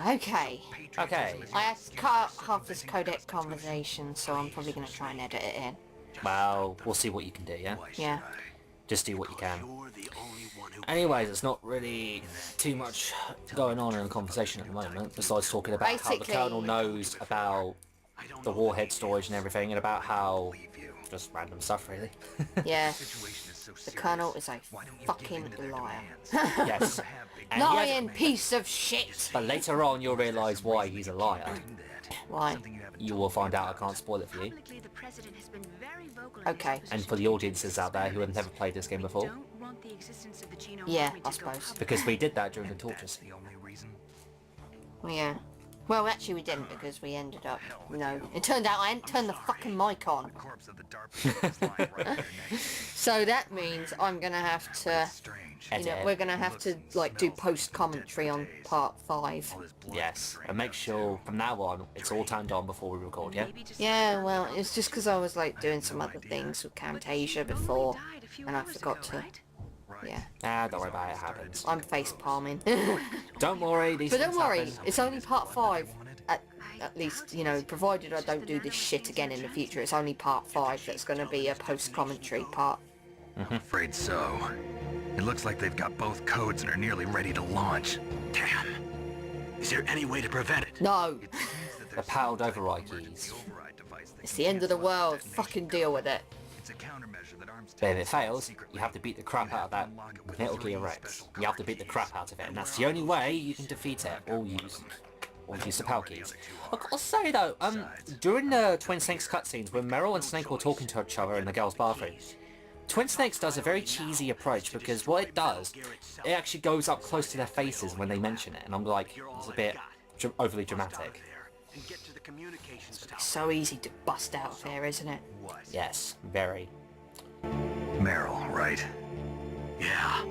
Okay. Okay. I have to cut half this codec conversation, so I'm probably going to try and edit it in. Well, we'll see what you can do, yeah? Yeah. Just do what you can. Anyways, it's not really too much going on in the conversation at the moment, besides talking about how the Basically- Colonel knows about the warhead storage and everything, and about how... just random stuff, really. Yeah. The Colonel is a fucking liar. Yes. And Lying piece of shit! but later on, you'll realise why he's a liar. Why? You will find out. I can't spoil it for you. Okay. And for the audiences out there who have never played this game before. Yeah, I suppose. Because we did that during the tortures. Well, yeah. Well, actually we didn't, because we ended up, you know, it turned out I hadn't turned the fucking mic on. So that means I'm gonna have to, you know, we're gonna have to, like, do post-commentary on part 5. Yes, and make sure from now on it's all turned on before we record, yeah? Yeah, well, it's just because I was, like, doing some other things with Camtasia before, and I forgot to, yeah. Ah, don't worry about it, it happens. I'm face palming. Don't worry, these But things don't worry, happen. it's only part 5. At least, you know, provided I don't do this shit again in the future, it's only part 5 that's going to be a post-commentary part. Afraid so. It looks like they've got both codes and are nearly ready to launch. Damn. Is there any way to prevent it? No! The powered override keys. It's the end of the world, fucking deal with it. But if it fails, you have to beat the crap out of that Metal Gear Rex. You have to beat the crap out of it, and that's the only way you can defeat it, or use the PAL keys. I've got to say though, during the Twin Snakes cutscenes, when Meryl and Snake were talking to each other in the girls' bathroom, Twin Snakes does a very cheesy approach, because what it does, it actually goes up close to their faces when they mention it, and I'm like, it's a bit overly dramatic. It's so easy to bust out of here, isn't it? Yes, very. Meryl, right? Yeah.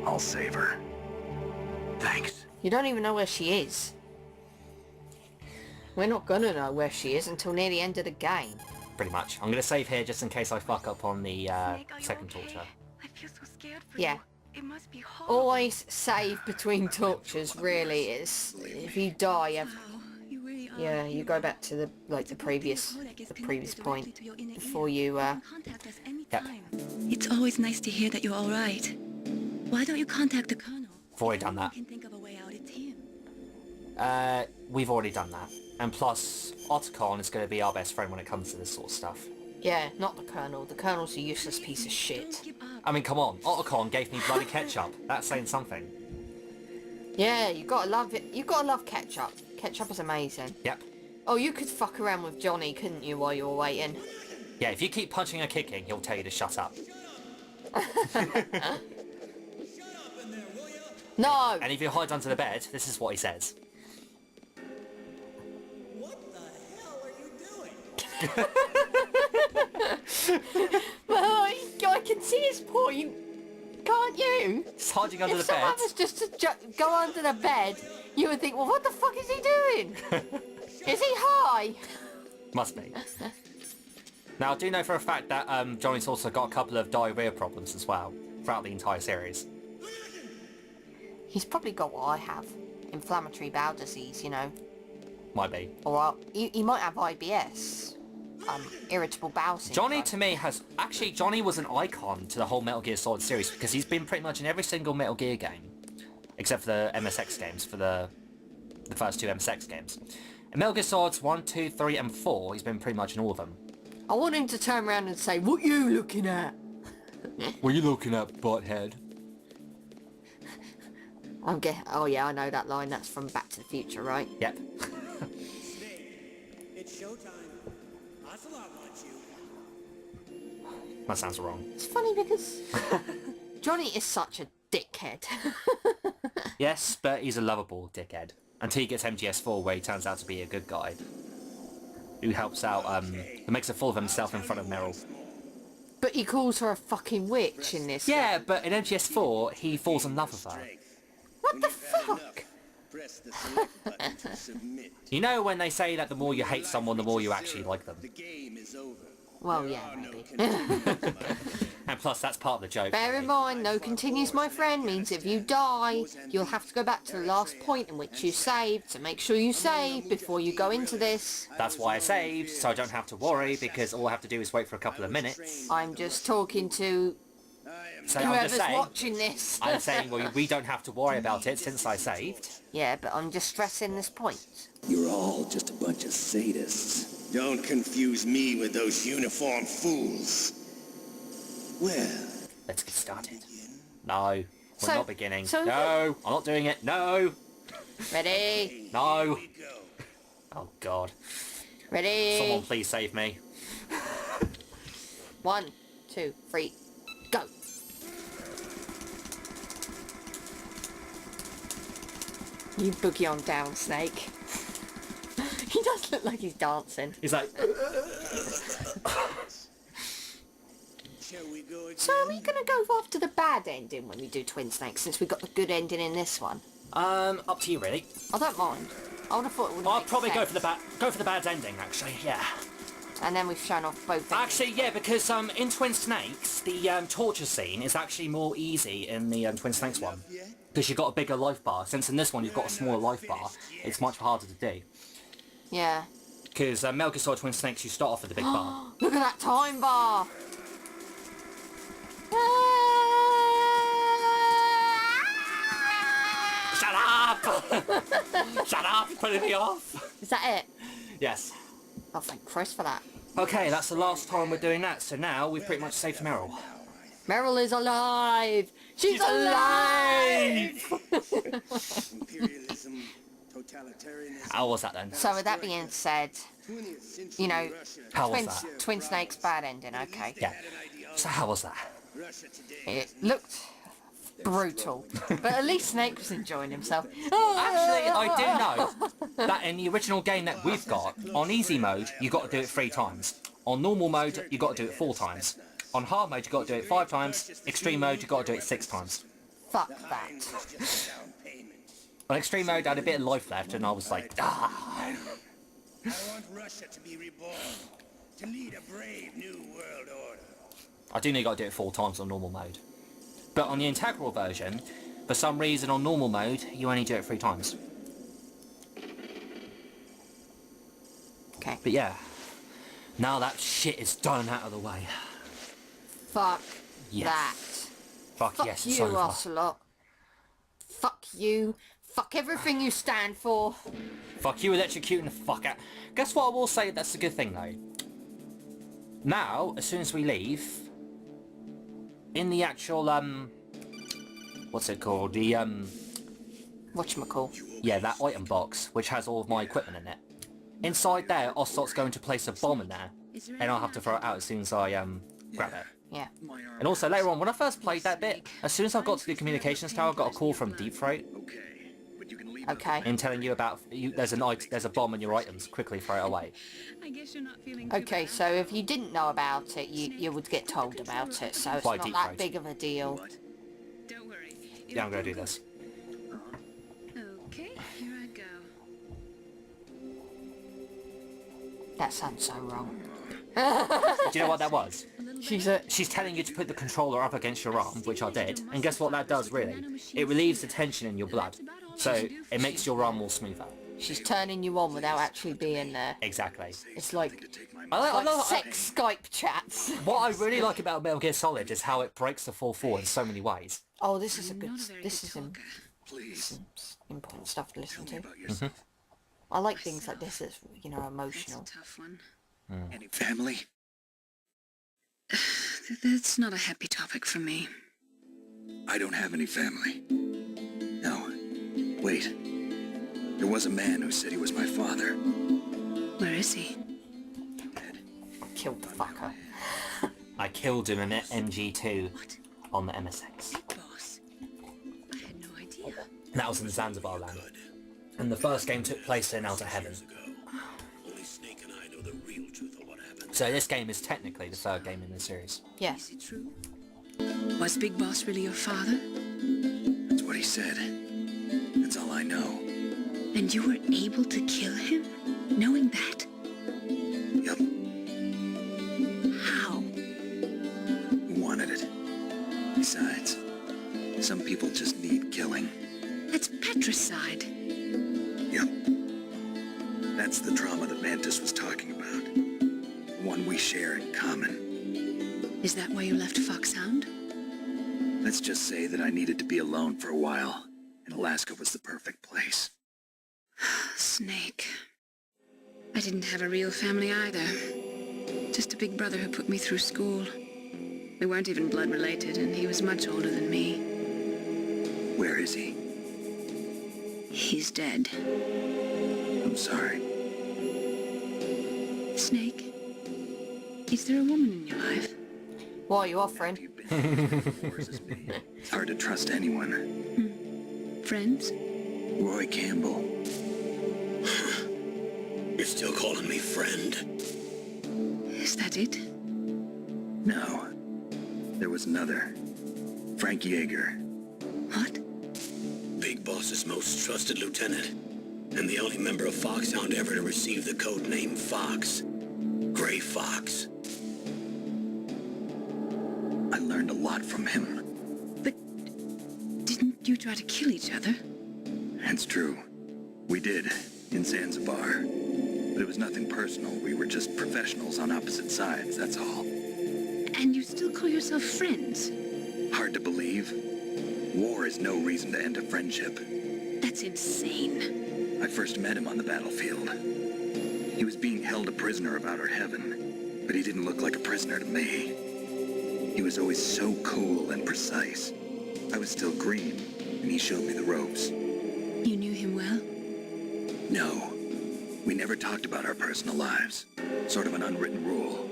I'll save her. Thanks. You don't even know where she is. We're not gonna know where she is until near the end of the game. Pretty much. I'm gonna save here just in case I fuck up on the second torture. I feel so scared for Yeah. you. It must be horrible. Always save between tortures, really. It's, if you die, you have, You really are. yeah, you go back to the, like, the previous point before you, Yep. It's always nice to hear that you're alright. Why don't you contact the Colonel? I've already done that. We can think of a way out, it's him. We've already done that. And plus, Otacon is going to be our best friend when it comes to this sort of stuff. yeah, not the Colonel. The Colonel's a useless piece of shit. Don't give up. I mean, come on, Otacon gave me bloody ketchup. That's saying something. Yeah, you gotta love it. You gotta love ketchup. Ketchup is amazing. Yep. Oh, you could fuck around with Johnny, couldn't you, while you were waiting? Yeah, if you keep punching and kicking, he'll tell you to shut up. No! And if you hide under the bed, this is what he says. What the hell are you doing? Well, I can see his point. Can't you? He's hiding under If the someone bed. was just to go under the bed, you would think, well, what the fuck is he doing? Is he high? Must be. Now, I do know for a fact that Johnny's also got a couple of diarrhea problems as well, throughout the entire series. He's probably got what I have. Inflammatory bowel disease, you know. Might be. Or he might have IBS. Irritable bowel syndrome. Johnny, to me, has... Actually, Johnny was an icon to the whole Metal Gear Solid series, because he's been pretty much in every single Metal Gear game. Except for the MSX games, for the first 2 MSX games. In Metal Gear Solids 1, 2, 3, and 4, he's been pretty much in all of them. I want him to turn around and say, what you looking at? What are you looking at, butthead? Oh yeah, I know that line. That's from Back to the Future, right? Yep. It's showtime. Ocelot wants you. That sounds wrong. It's funny because Johnny is such a dickhead. Yes, but he's a lovable dickhead. Until he gets MGS4, where he turns out to be a good guy. Who helps out, who makes a fool of himself in front of Meryl. But he calls her a fucking witch in this. Yeah, but in MGS4, he falls in love with her. What the fuck? Press the select button to submit. You know when they say that the more you hate someone, the more you actually like them? The game is over. Well, yeah, maybe. And plus, that's part of the joke. Bear in mind, no continues, my friend, means if you die, you'll have to go back to the last point in which you saved, so make sure you save before you go into this. That's why I saved, so I don't have to worry, because all I have to do is wait for a couple of minutes. I'm just talking to So I'm whoever's just saying, watching this. I'm saying, well, we don't have to worry about it since I saved. Yeah, but I'm just stressing this point. You're all just a bunch of sadists. Don't confuse me with those uniformed fools. Well, Let's get started. No, we're So- not beginning. so- No, I'm not doing it. No, Ready? no. Oh, God. Ready? Someone please save me. 1, 2, 3, go. You boogie on down, Snake. He does look like he's dancing. He's like, shall we go again? So are we going to go after the bad ending when we do Twin Snakes, since we got the good ending in this one? up to you, really. I don't mind. I would have thought it would I'll make probably go sense. for the bad ending, actually. Yeah. And then we've shown off both endings. Actually, yeah, because in Twin Snakes, the torture scene is actually more easy in the Twin Snakes one. Because you've got a bigger life bar. Since in this one you've got a smaller life bar, it's much harder to do. Yeah. Because Metal Gear Solid Twin Snakes, you start off with a big bar. Look at that time bar! Shut up! Shut up! You're putting me off! Is that it? Yes. Oh, thank Christ for that. Okay, that's the last time we're doing that, so now we've pretty much saved Meryl. Meryl is alive! She's alive! Imperialism, totalitarianism. How was that then? So with that being said, you know, How was that? Twin Snakes bad ending, okay. Yeah. So how was that? Russia today. It looked brutal, but at least Snake was enjoying himself. Actually, I do know that in the original game that we've got, on easy mode, you got to do it 3 times. On normal mode, you got to do it 4 times. On hard mode, you got to do it 5 times. Extreme mode, you got to do it 6 times. Fuck that. Down payment. On extreme mode, I had a bit of life left, and I was like, ah. I want Russia to be reborn, to lead a brave new world order. I do know you got to do it 4 times on normal mode. But on the integral version, for some reason on normal mode, you only do it 3 times. Okay. But yeah, now that shit is done out of the way. Fuck Yes. that. Fuck, Fuck yes, it's you, over. Ocelot. Fuck you. Fuck everything you stand for. Fuck you electrocuting the fuck out. Guess what I will say, that's a good thing though. Now, as soon as we leave, in the actual, what's it called? The, Whatchamacall. yeah, that item box, which has all of my equipment in it. Inside there, Ocelot's going to place a bomb in there, and I'll have to throw it out as soon as I, grab it. Yeah. And also later on, when I first played that bit, as soon as I got to the communications tower, I got a call from Deep Throat Okay, but you can leave. Okay. in telling you about, there's a bomb in your items, quickly throw it away. I guess you're not feeling too Okay, bad. so if you didn't know about it, you would get told about it, so it's By not deep that throat. big of a deal. Don't worry. Yeah, I'm going to do this. Okay, here I go. That sounds so wrong. Do you know what that was? She's She's telling you to put the controller up against your arm, which I did, and guess what that does really? It relieves the tension in your blood, so it makes your arm more smoother. she's turning you on without actually being there. Exactly. It's like I love, sex Skype chats. what I really like about Metal Gear Solid is how it breaks the 4-4 in so many ways. Oh, this is a good. Not a very This good is talker. Please, important stuff to listen tell me to. about yourself. I like things like this that's, you know, That's emotional. a tough one. Any family? That's not a happy topic for me. I don't have any family. No. Wait. There was a man who said he was my father. Where is he? Killed the fucker. I killed him in MG2 on the MSX. Big boss. I had no idea. That was in Zanzibar land. And the first game took place in Outer Heaven. Only Snake and I know the real truth of what happened. So this game is technically the 3rd game in the series. Yeah. Is it true? Was Big Boss really your father? That's what he said. That's all I know. And you were able to kill him? Knowing that? Yup. patricide. Yep. That's the trauma that Mantis was talking about. The one we share in common. Is that why you left Foxhound? Let's just say that I needed to be alone for a while, and Alaska was the perfect place. Snake. I didn't have a real family either. Just a big brother who put me through school. We weren't even blood related, and he was much older than me. Where is he? He's dead. I'm sorry. Snake, is there a woman in your life? What are you offering? You've been through the wars as me. It's hard to trust anyone. Friends? Roy Campbell. You're still calling me friend? Is that it? No. There was another. Frank Yeager. What? Big Boss's most trusted lieutenant, and the only member of Foxhound ever to receive the code name Fox. Gray Fox. I learned a lot from him. But didn't you try to kill each other? That's true. We did, in Zanzibar. But it was nothing personal. We were just professionals on opposite sides, that's all. And you still call yourself friends? Hard to believe. War is no reason to end a friendship. That's insane. I first met him on the battlefield. He was being held a prisoner of outer heaven, but he didn't look like a prisoner to me. He was always so cool and precise. I was still green, and he showed me the ropes. You knew him well? No. We never talked about our personal lives. Sort of an unwritten rule.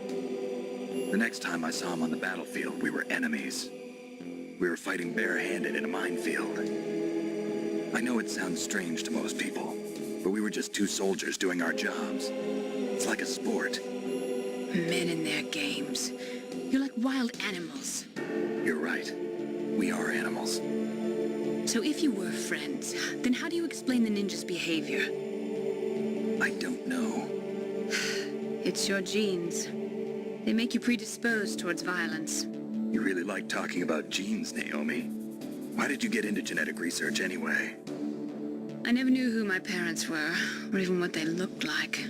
The next time I saw him on the battlefield, we were enemies. We were fighting barehanded in a minefield. I know it sounds strange to most people, but we were just two soldiers doing our jobs. It's like a sport. Men and their games. You're like wild animals. You're right. We are animals. So if you were friends, then how do you explain the ninja's behavior? I don't know. It's your genes. They make you predisposed towards violence. You really like talking about genes, Naomi. Why did you get into genetic research anyway? I never knew who my parents were, or even what they looked like.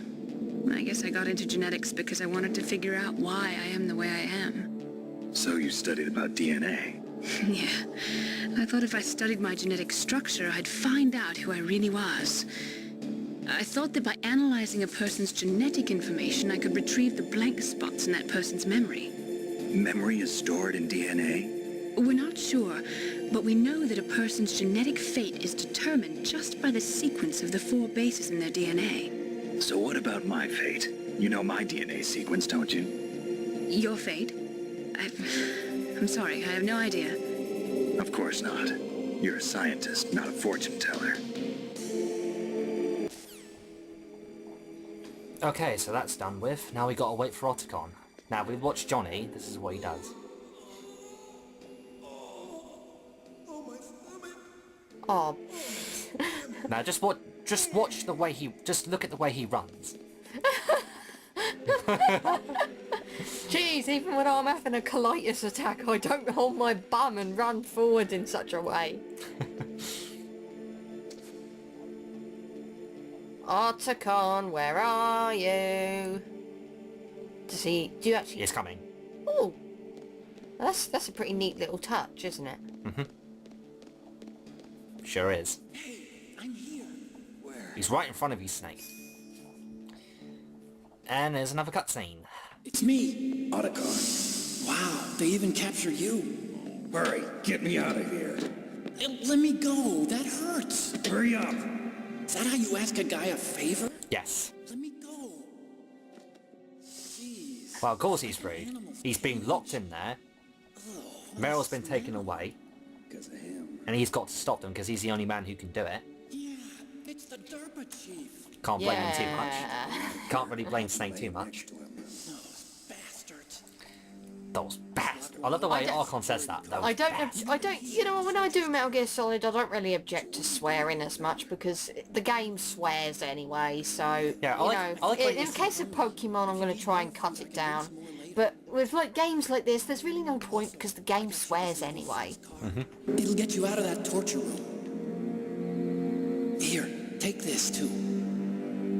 I guess I got into genetics because I wanted to figure out why I am the way I am. So you studied about DNA? Yeah. I thought if I studied my genetic structure, I'd find out who I really was. I thought that by analyzing a person's genetic information, I could retrieve the blank spots in that person's memory. Memory is stored in DNA? We're not sure, but we know that a person's genetic fate is determined just by the sequence of the 4 bases in their DNA. So what about my fate? You know my DNA sequence, don't you? Your fate? I'm sorry, I have no idea. Of course not. You're a scientist, not a fortune teller. Okay, so that's done with. Now we gotta wait for Otacon. Now, we watch Johnny. This is what he does. Oh. Now, just watch the way he... Just look at the way he runs. Jeez, even when I'm having a colitis attack, I don't hold my bum and run forward in such a way. Otacon, where are you? Does he... Do you actually... He's coming. Oh! That's a pretty neat little touch, isn't it? Mm-hmm. Sure is. Hey, I'm here. Where? He's right in front of you, Snake. And there's another cutscene. It's me, Otacon. Wow, they even captured you. Hurry, get me out of here. Let me go, that hurts. Hurry up. Is that how you ask a guy a favor? Yes. Let me go. Jeez. Well, of course he's free. He's been locked in there. Meryl's been taken away. Because of him. And he's got to stop them because he's the only man who can do it. Yeah, it's the Derpa chief. Can't blame him too much. Can't really blame Snake too much. Those bastards. Those bastards. I love the way Archon says that. I don't, you know, when I do Metal Gear Solid, I don't really object to swearing as much because the game swears anyway, so, Yeah, you know, in case of Pokemon, I'm going to try and cut it down. But with, like, games like this, there's really no point because the game swears anyway. It'll get you out of that torture room. take this, too.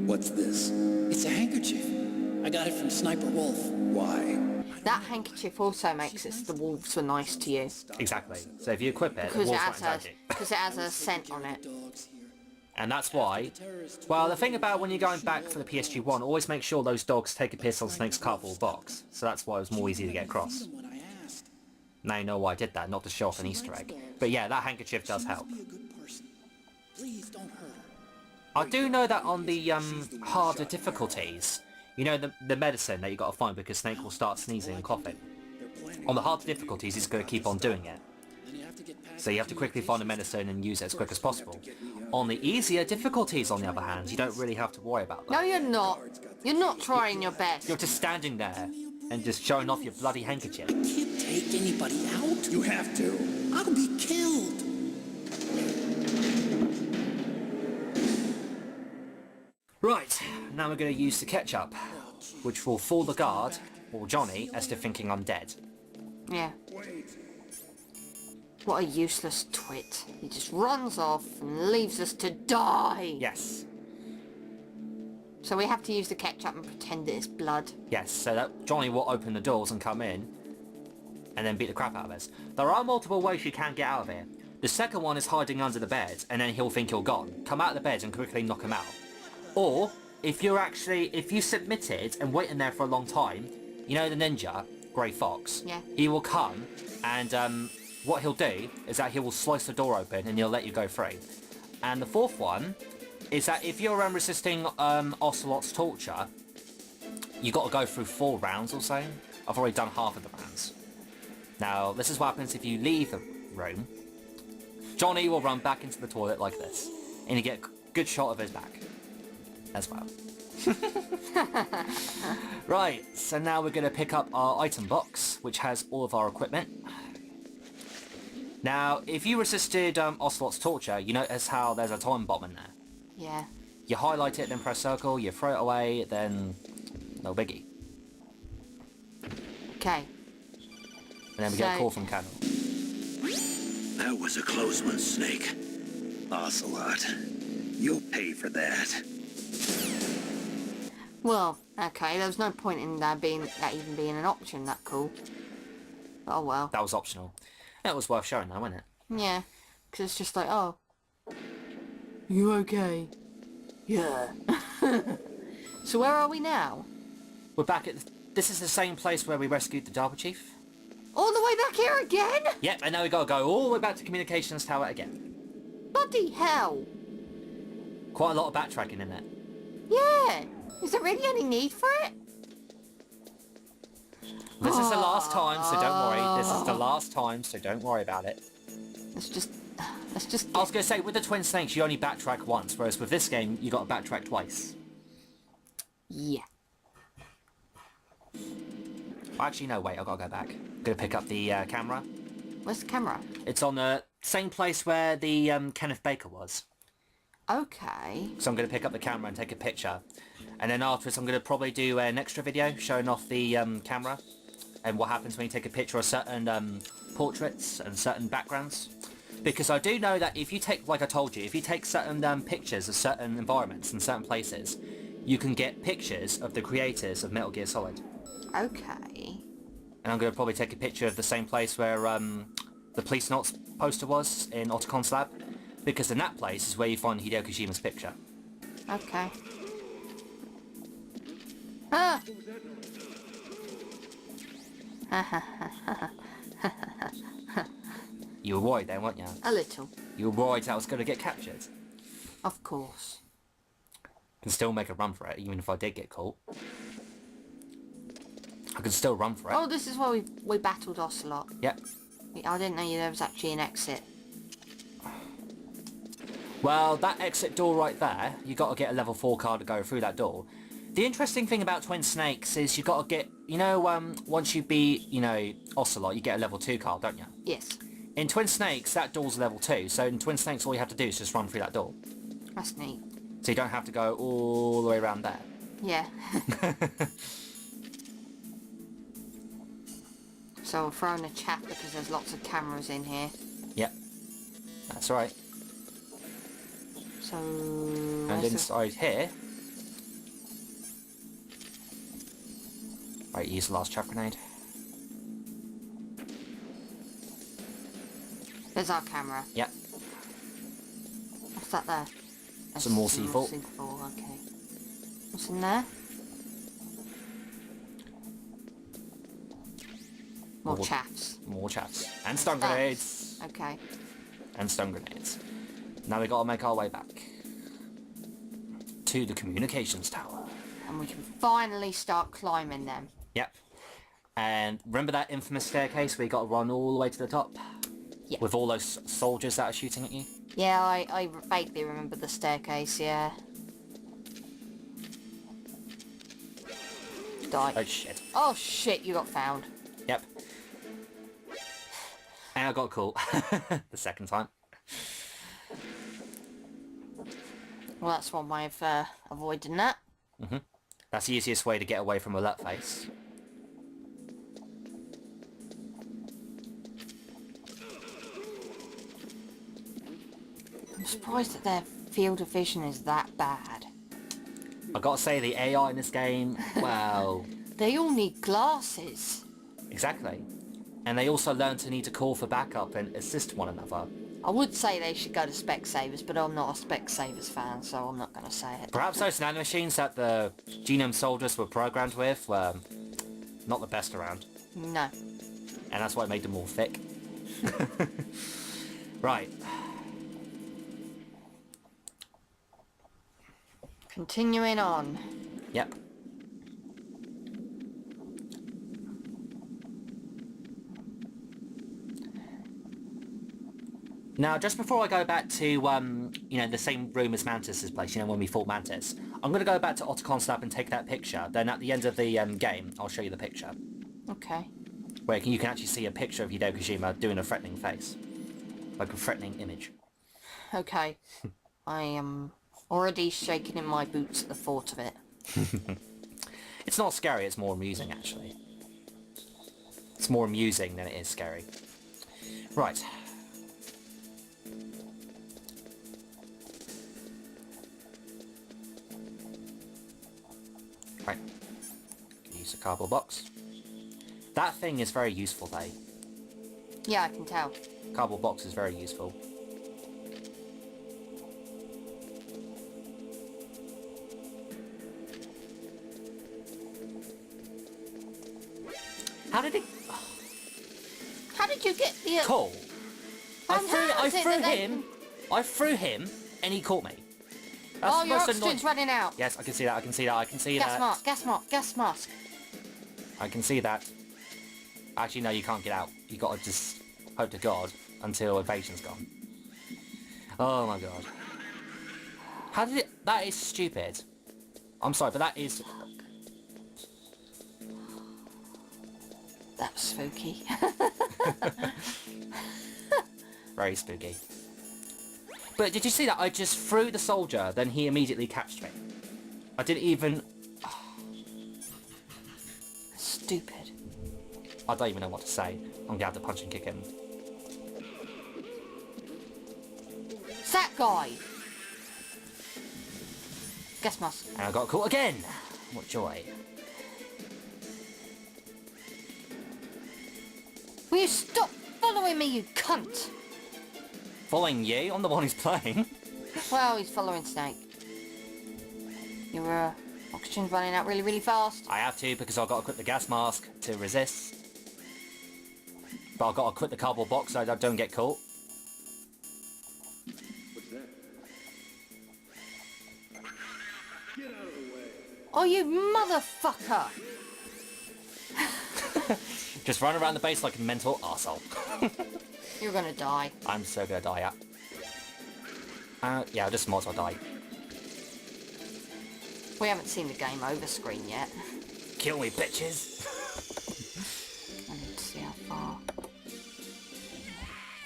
What's this? It's a handkerchief. I got it from Sniper Wolf. Why? That handkerchief also makes it so the wolves were nice to you. Exactly. So if you equip it, the Because it wolves won't has attack a, you. because it has a scent on it. Dogs here. And that's why... Well, the thing about when you're going back for the PSG-1, always make sure those dogs take a piss on Snake's cardboard box. So that's why it was more easy to get across. When I asked, Now you know why I did that, not to show off an Easter egg. But yeah, that handkerchief does help. be a good person. Please don't hurt her. I do know that on the harder difficulties, you know the medicine that you got to find because Snake will start sneezing and coughing. On the harder difficulties, he's going to keep on doing it. Then you have to get past So you have to quickly find the medicine and use it as quick as possible. On the easier difficulties, on the other hand, you don't really have to worry about that. No, you're not. You're not trying your best. You're just standing there and just showing off your bloody handkerchief. Can't take anybody out. You have to. I'll be killed. Right, now we're going to use the ketchup, which will fool the guard, or Johnny, as to thinking I'm dead. Yeah. What a useless twit. He just runs off and leaves us to die. Yes. So we have to use the ketchup and pretend that it's blood. Yes, so that Johnny will open the doors and come in, and then beat the crap out of us. There are multiple ways you can get out of here. The second one is hiding under the bed, and then he'll think you're gone. Come out of the bed and quickly knock him out. Or, if you submitted and wait in there for a long time, you know the ninja, Grey Fox? Yeah. He will come, and what he'll do is that he will slice the door open and he'll let you go free. And the fourth one is that if you're resisting Ocelot's torture, you got to go through 4 rounds or so. I've already done half of the rounds. Now, this is what happens if you leave the room. Johnny will run back into the toilet like this, and you get a good shot of his back as well. Right, so now we're going to pick up our item box, which has all of our equipment. Now, if you resisted Ocelot's torture, you notice how there's a time bomb in there. Yeah. You highlight it, then press circle, you throw it away, then no biggie. Okay. And then we get a call from Candle. That was a close one, Snake. Ocelot, you'll pay for that. Well, okay, there was no point in that even being an option, that cool. Oh well. That was optional. That was worth showing though, wasn't it? Yeah. Because it's just like, oh. You okay? Yeah. So where are we now? We're back at... This is the same place where we rescued the Derby Chief. All the way back here again? Yep, and now we gotta go all the way back to Communications Tower again. Bloody hell. Quite a lot of backtracking in it. Yeah. Is there really any need for it? This is the last time, so don't worry. This is the last time, so don't worry about it. Let's just... I was going to say, with the Twin Snakes, you only backtrack once, whereas with this game, you got to backtrack twice. Yeah. Actually, no, wait, I've got to go back. I'm going to pick up the camera. Where's the camera? It's on the same place where the Kenneth Baker was. Okay. So I'm going to pick up the camera and take a picture. And then afterwards, I'm going to probably do an extra video showing off the camera and what happens when you take a picture of certain portraits and certain backgrounds. Because I do know that if you take, like I told you, if you take certain pictures of certain environments and certain places, you can get pictures of the creators of Metal Gear Solid. Okay. And I'm going to probably take a picture of the same place where the Police Knots poster was in Ottocon's lab. Because in that place is where you find Hideo Kojima's picture. Okay. Ah! You were worried then, weren't you? A little. You were worried that I was going to get captured. Of course. Can still make a run for it, even if I did get caught. I can still run for it. Oh, this is where we battled Ocelot. Yep. I didn't know there was actually an exit. Well, that exit door right there, you got to get a level 4 card to go through that door. The interesting thing about Twin Snakes is you got to get, you know, once you beat, you know, Ocelot, you get a level 2 card, don't you? Yes. In Twin Snakes, that door's level 2, so in Twin Snakes all you have to do is just run through that door. That's neat. So you don't have to go all the way around there. Yeah. So we'll throw in a chat because there's lots of cameras in here. Yep. That's right. So And inside here... Right, use the last trap grenade. There's our camera. Yep. What's that there? Some more C4. C4, okay. What's in there? More chaffs. More chaffs. And stun grenades. Okay. And stun grenades. Now we gotta make our way back. To the communications tower. And we can finally start climbing them. Yep. And remember that infamous staircase where you gotta run all the way to the top? Yeah. With all those soldiers that are shooting at you? Yeah, I vaguely remember the staircase, yeah. Die. Oh shit. Oh shit, you got found. Yep. And I got caught. The second time. Well, that's one way of avoiding that. That's the easiest way to get away from alert face. I'm surprised that their field of vision is that bad. I gotta say, the AI in this game, well... They all need glasses. Exactly. And they also learn to need to call for backup and assist one another. I would say they should go to Specsavers, but I'm not a Specsavers fan, so I'm not going to say it. Perhaps those nanomachines that the genome soldiers were programmed with were not the best around. No. And that's why it made them all thick. Right. Continuing on. Yep. Now, just before I go back to, you know, the same room as Mantis's place, you know, when we fought Mantis, I'm going to go back to Otacon's lab and take that picture. Then at the end of the game, I'll show you the picture. Okay. Where you can actually see a picture of Hideo Kojima doing a threatening face. Like a threatening image. Okay. I am already shaking in my boots at the thought of it. It's not scary, it's more amusing, actually. It's more amusing than it is scary. Right. Right. Use a cardboard box. That thing is very useful, though. Yeah, I can tell. Cardboard box is very useful. How did it... How did you get the... Cool. I how is it threw that they him. I threw him, and he caught me. That's Oh, the your most oxygen's annoying- running out. Yes, I can see that. I can see that. I can see Gas that. mask, gas mask, gas mask. I can see that. Actually, no, you can't get out. You gotta just hope to God until evasion's gone. Oh my God. How did it... That is stupid. I'm sorry, but that is... That was spooky. Very spooky. But did you see that? I just threw the soldier, then he immediately catched me. I didn't even... Stupid. I don't even know what to say. I'm gonna have to punch and kick him. It's that guy. Gas mask. And I got caught again! What joy. Will you stop following me, you cunt? Following you? I'm the one who's playing. Well, he's following Snake. Your oxygen's running out really, really fast. I have to because I've got to equip the gas mask to resist. But I've got to equip the cardboard box so I don't get caught. Oh, you motherfucker! Just run around the base like a mental arsehole. You're gonna die. I'm so gonna die, yeah. Yeah, I just might as well die. We haven't seen the game over screen yet. Kill me, bitches! I need to see how far.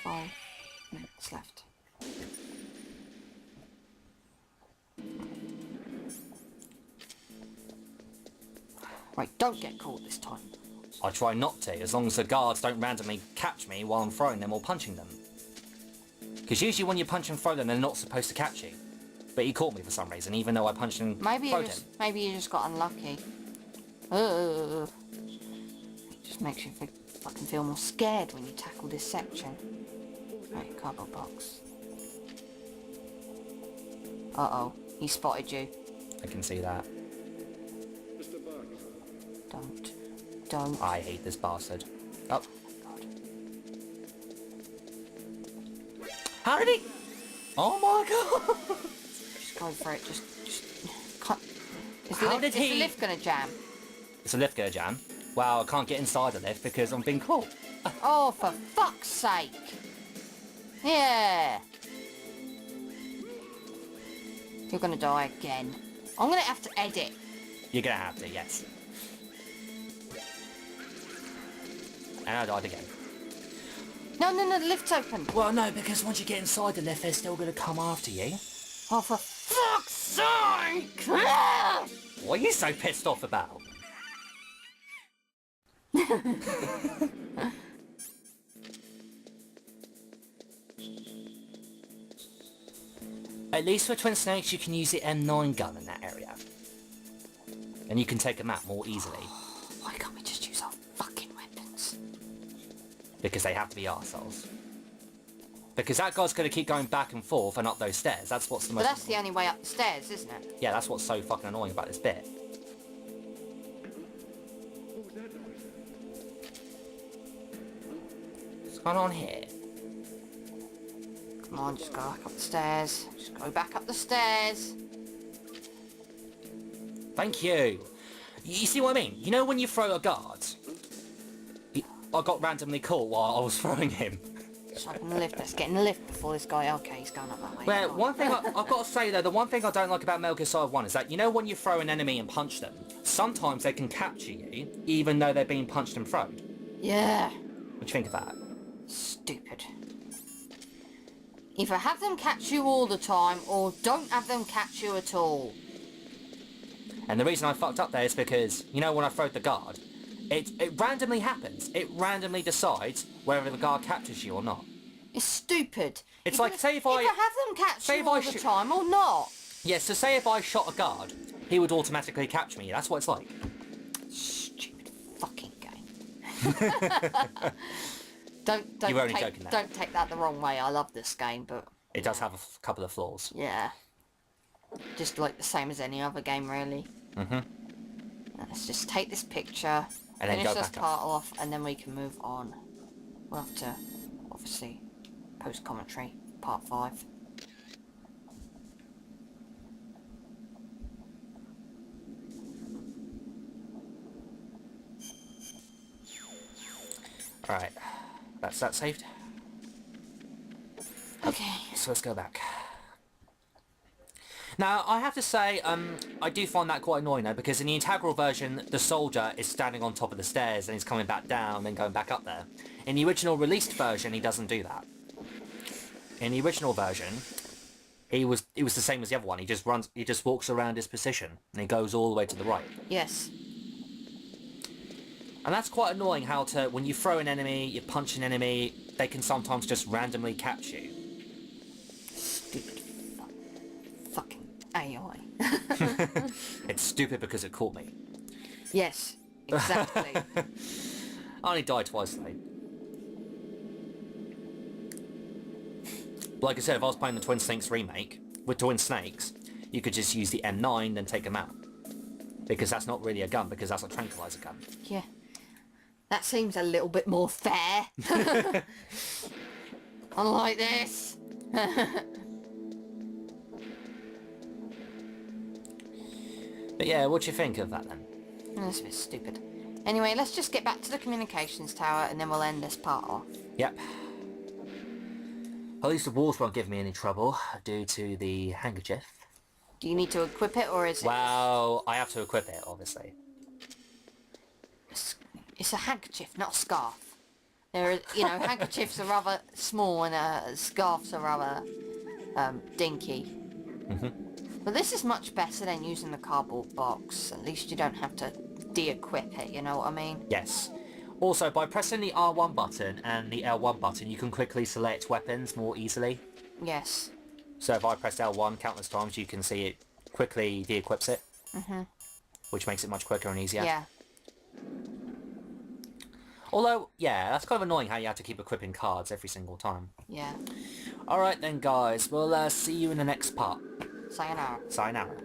5 minutes left. Right, don't get caught this time. I try not to, as long as the guards don't randomly catch me while I'm throwing them or punching them. Because usually when you punch and throw them, they're not supposed to catch you. But he caught me for some reason, even though I punched and Maybe throwed him. maybe you just got unlucky. It just makes you fucking feel more scared when you tackle this section. Right, cardboard box. Uh-oh, he spotted you. I can see that. Don't. I hate this bastard. Oh. God. How did he... Oh my god! Just go for it, just... Cut. Is How did the he... lift gonna jam? It's a lift go jam. Well, I can't get inside the lift because I'm being caught. Oh, for fuck's sake! Yeah! You're gonna die again. I'm gonna have to edit. You're gonna have to, yes. And I died again. No, the lift's open. Well, no, because once you get inside the lift, they're still gonna come after you. Oh, for fuck's sake! What are you so pissed off about? At least for Twin Snakes, you can use the M9 gun in that area. And you can take them out more easily. Why can't we just use our fucking weapons? Because they have to be arseholes. Because that guy's going to keep going back and forth and up those stairs. That's what's the most... But that's the only way up the stairs, isn't it? Yeah, that's what's so fucking annoying about this bit. What's going on here? Come on, just go back up the stairs. Just go back up the stairs. Thank you. You see what I mean? You know when you throw a guard? I got randomly caught while I was throwing him. Just open the lift. Let's get in the lift before this guy... Okay, he's going up that way. Well, one thing I've got to say though, the one thing I don't like about Metal Gear Solid 1 is that, you know when you throw an enemy and punch them, sometimes they can capture you, even though they're being punched and thrown. Yeah. What do you think of that? Stupid. Either have them catch you all the time, or don't have them catch you at all. And the reason I fucked up there is because, you know when I throw the guard, it randomly happens. It randomly decides whether the guard captures you or not. It's stupid. It's like, say if I... Either have them catch you all the time, or not. Yeah, so say if I shot a guard, he would automatically capture me. That's what it's like. Stupid fucking game. Don't You were only joking there. Don't take that the wrong way. I love this game, but... It does have a couple of flaws. Yeah. Just like the same as any other game, really. Mm-hmm. Let's just take this picture, And then finish go this back up. part off, and then we can move on. We'll have to, obviously, post-commentary, part 5. Alright, that's that saved. Okay. So let's go back. Now, I have to say, I do find that quite annoying though, because in the integral version, the soldier is standing on top of the stairs and he's coming back down and going back up there. In the original released version, he doesn't do that. In the original version, it was the same as the other one. He just walks around his position and he goes all the way to the right. Yes. And that's quite annoying how when you throw an enemy, you punch an enemy, they can sometimes just randomly catch you. Stupid fucking AI. It's stupid because it caught me. Yes, exactly. I only died twice though. Like I said, if I was playing the Twin Snakes remake, with Twin Snakes, you could just use the M9 and take them out. Because that's not really a gun, because that's a tranquilizer gun. Yeah. That seems a little bit more fair. Unlike this. But yeah, what do you think of that then? That's a bit stupid. Anyway, let's just get back to the communications tower and then we'll end this part off. Yep. At least the walls won't give me any trouble due to the handkerchief. Do you need to equip it or is it... Well, I have to equip it, obviously. It's a handkerchief, not a scarf. There are, you know, handkerchiefs are rather small and scarves are rather dinky. But this is much better than using the cardboard box. At least you don't have to de-equip it, you know what I mean? Yes. Also, by pressing the R1 button and the L1 button, you can quickly select weapons more easily. Yes. So if I press L1 countless times, you can see it quickly de-equips it. Which makes it much quicker and easier. Yeah. Although, yeah, that's kind of annoying how you have to keep equipping cards every single time. Yeah. Alright then guys, we'll see you in the next part. Sayonara. Sayonara.